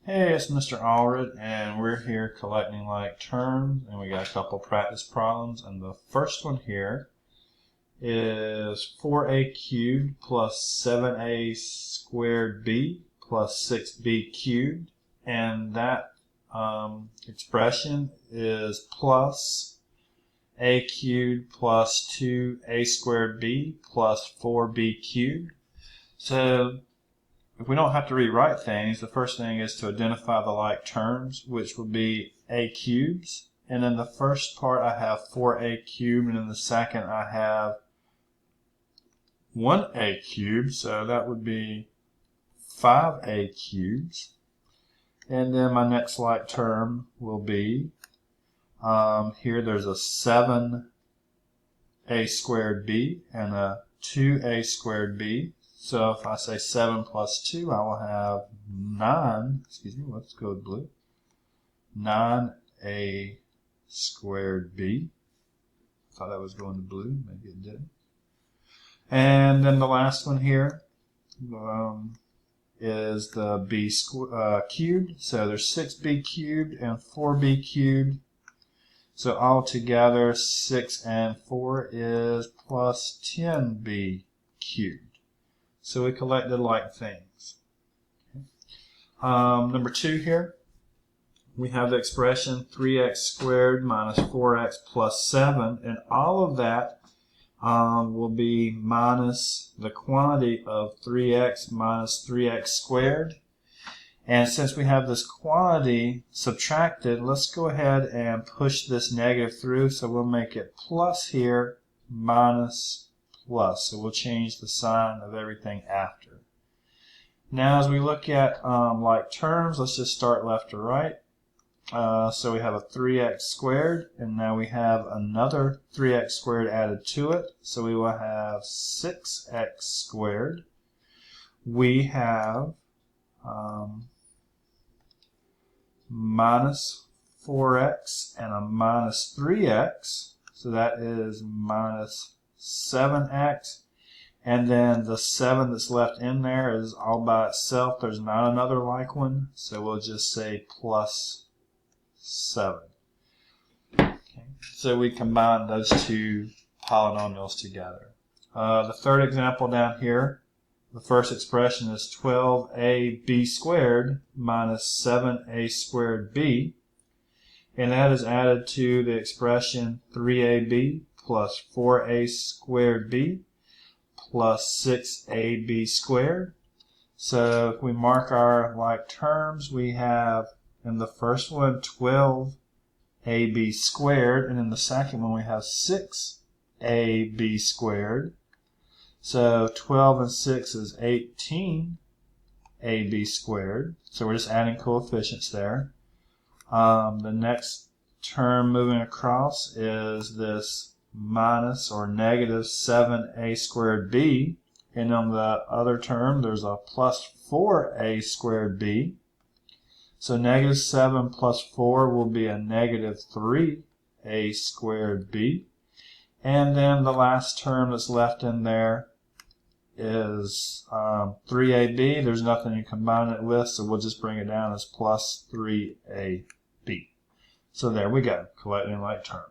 Hey, it's Mr. Allred, and we're here collecting like terms, and we got a couple practice problems. And the first one here is 4a cubed plus 7a squared b plus 6b cubed, and that expression is plus a cubed plus 2a squared b plus 4b cubed. So if we don't have to rewrite things, the first thing is to identify the like terms, which would be a cubes. And in the first part I have 4a cubed, and in the second I have 1a cubed, so that would be 5a cubes. And then my next like term will be, here there's a 7a squared b and a 2a squared b. So if I say 7 plus 2, I will have 9, let's go with blue, 9a squared b. Thought that was going to blue, maybe it didn't. And then the last one here is the b cubed. So there's 6b cubed and 4b cubed. So altogether 6 and 4 is plus 10b cubed. So we collected like things. Number 2 here, we have the expression 3x squared minus 4x plus 7, and all of that will be minus the quantity of 3x minus 3x squared. And since we have this quantity subtracted, let's go ahead and push this negative through. So we'll make it plus here, minus plus. So we'll change the sign of everything after. Now as we look at like terms, let's just start left to right. So we have a 3x squared, and now we have another 3x squared added to it. So we will have 6x squared. We have minus 4x and a minus 3x. So that is minus 7x, and then the 7 that's left in there is all by itself. There's not another like one, so we'll just say plus 7. Okay. So we combine those two polynomials together. The third example down here, the first expression is 12ab squared minus 7a squared b, and that is added to the expression 3ab plus 4a squared b plus 6ab squared. So if we mark our like terms, we have in the first one 12ab squared, and in the second one we have 6ab squared. So 12 and 6 is 18ab squared. So we're just adding coefficients there. The next term moving across is this minus or negative 7a squared b, and on the other term there's a plus 4a squared b. So negative 7 plus 4 will be a negative 3a squared b. And then the last term that's left in there is 3ab. There's nothing to combine it with, so we'll just bring it down as plus 3ab. So there we go, collecting like terms.